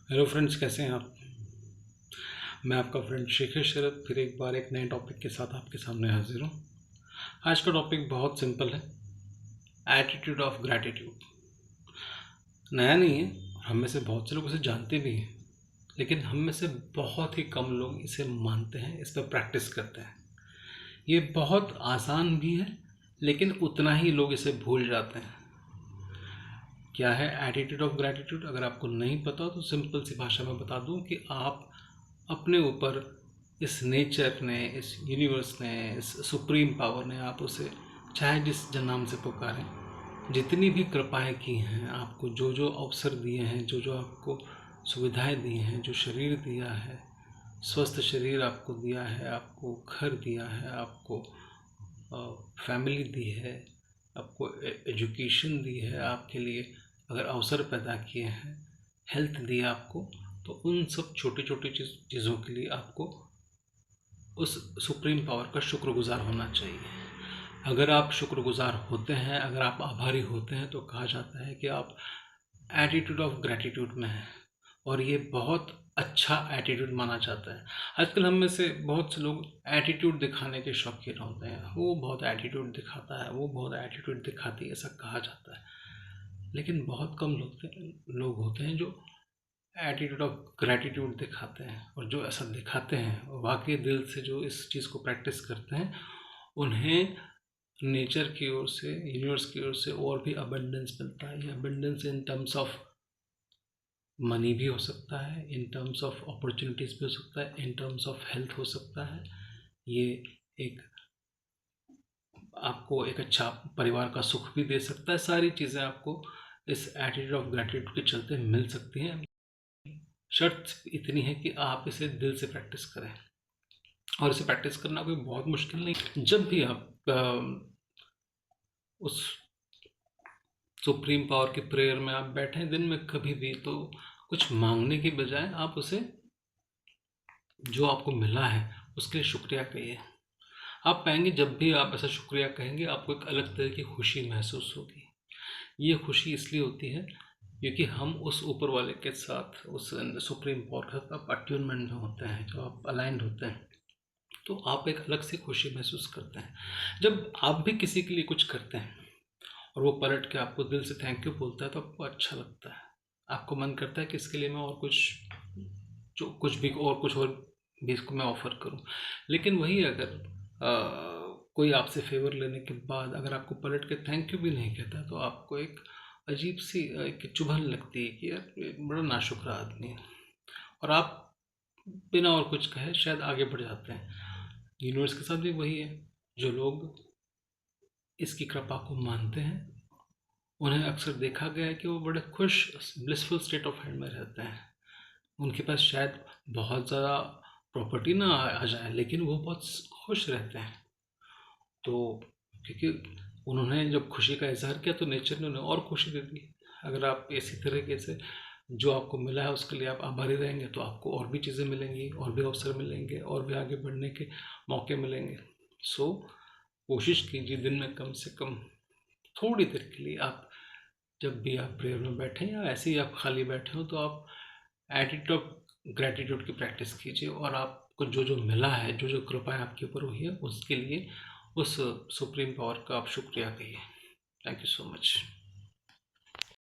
Hello friends, कैसे हैं आप। मैं आपका फ्रेंड शेखर शरद फिर एक बार एक नए टॉपिक के साथ आपके सामने हाजिर हूँ। आज का टॉपिक बहुत सिंपल है, एटीट्यूड ऑफ ग्रैटिट्यूड। नया नहीं है, हम में से बहुत से लोग इसे जानते भी हैं, लेकिन हम में से बहुत ही कम लोग इसे मानते हैं, इस पर प्रैक्टिस करते हैं। ये बहुत आसान भी है, लेकिन उतना ही लोग इसे भूल जाते हैं। क्या है एटीट्यूड ऑफ ग्रैटिट्यूड? अगर आपको नहीं पता तो सिंपल सी भाषा में बता दूं कि आप अपने ऊपर इस नेचर ने, इस यूनिवर्स ने, इस सुप्रीम पावर ने, आप उसे चाहे जिस नाम से पुकारें, जितनी भी कृपाएं की हैं आपको, जो जो अवसर दिए हैं, जो जो आपको सुविधाएं दी हैं, जो शरीर दिया है, स्वस्थ शरीर आपको दिया है, आपको घर दिया है, आपको फैमिली दी है, आपको एजुकेशन दी है, आपके लिए अगर अवसर पैदा किए हैं, हेल्थ दी आपको, तो उन सब छोटी छोटी चीज़ों के लिए आपको उस सुप्रीम पावर का शुक्रगुजार होना चाहिए। अगर आप शुक्रगुजार होते हैं, अगर आप आभारी होते हैं, तो कहा जाता है कि आप एटीट्यूड ऑफ ग्रैटिट्यूड में हैं, और ये बहुत अच्छा एटीट्यूड माना जाता है। आजकल हम में से बहुत से लोग एटीट्यूड दिखाने के शौकीन होते हैं। वो बहुत एटीट्यूड दिखाता है, वो बहुत एटीट्यूड दिखाती है, ऐसा कहा जाता है। लेकिन बहुत कम लोग होते हैं जो एटीट्यूड ऑफ ग्रैटिट्यूड दिखाते हैं, और जो ऐसा दिखाते हैं वाकई दिल से, जो इस चीज़ को प्रैक्टिस करते हैं, उन्हें नेचर की ओर से, यूनिवर्स की ओर से और भी अबंडेंस मिलता है। ये abundance in terms of money भी हो सकता है, इन टर्म्स ऑफ अपॉर्चुनिटीज़ भी हो सकता है, इन टर्म्स ऑफ हेल्थ हो सकता है। ये एक आपको एक अच्छा परिवार का सुख भी दे सकता है। सारी चीज़ें आपको इस एटीट्यूड ऑफ ग्रैटिट्यूड के चलते मिल सकती हैं। शर्त इतनी है कि आप इसे दिल से प्रैक्टिस करें, और इसे प्रैक्टिस करना कोई बहुत मुश्किल नहीं। जब भी आप उस सुप्रीम पावर की प्रेयर में आप बैठे दिन में कभी भी, तो कुछ मांगने की बजाय आप उसे, जो आपको मिला है, उसके लिए शुक्रिया कहिए। आप पाएंगे जब भी आप ऐसा शुक्रिया कहेंगे, आपको एक अलग तरह की खुशी महसूस होगी। ये खुशी इसलिए होती है क्योंकि हम उस ऊपर वाले के साथ, उस सुप्रीम पावर के साथ आप अट्यूनमेंट में होते हैं, जो आप अलाइंड होते हैं, तो आप एक अलग सी खुशी महसूस करते हैं। जब आप भी किसी के लिए कुछ करते हैं और वो पलट के आपको दिल से थैंक यू बोलता है, तो आपको अच्छा लगता है। आपको मन करता है कि इसके लिए मैं और कुछ, जो कुछ भी और कुछ और भी इसको मैं ऑफर करूं। लेकिन वही अगर कोई आपसे फेवर लेने के बाद अगर आपको पलट के थैंक यू भी नहीं कहता, तो आपको एक अजीब सी एक चुभन लगती है कि यार ये बड़ा नाशुक्र आदमी है, और आप बिना और कुछ कहे शायद आगे बढ़ जाते हैं। यूनिवर्स के साथ भी वही है। जो लोग इसकी कृपा को मानते हैं, उन्हें अक्सर देखा गया है कि वो बड़े खुश, ब्लिसफुल स्टेट ऑफ माइंड में रहते हैं। उनके पास शायद बहुत ज़्यादा प्रॉपर्टी ना आ जाए, लेकिन वो बहुत खुश रहते हैं। तो क्योंकि उन्होंने जब खुशी का इजहार किया, तो नेचर ने उन्हें और खुशी दे दी। अगर आप इसी तरीके से जो आपको मिला है उसके लिए आप आभारी रहेंगे, तो आपको और भी चीज़ें मिलेंगी, और भी अवसर मिलेंगे, और भी आगे बढ़ने के मौके मिलेंगे। सो कोशिश कीजिए दिन में कम से कम थोड़ी देर के लिए, आप जब भी आप प्रेयर में बैठें या ऐसे ही आप खाली बैठे हो, तो आप एटीट्यूड ऑफ ग्रैटिट्यूड की प्रैक्टिस कीजिए, और आपको जो जो मिला है, जो जो कृपाएं आपके ऊपर हुई है, उसके लिए उस सुप्रीम पावर का आप शुक्रिया कहिए। Thank you so much.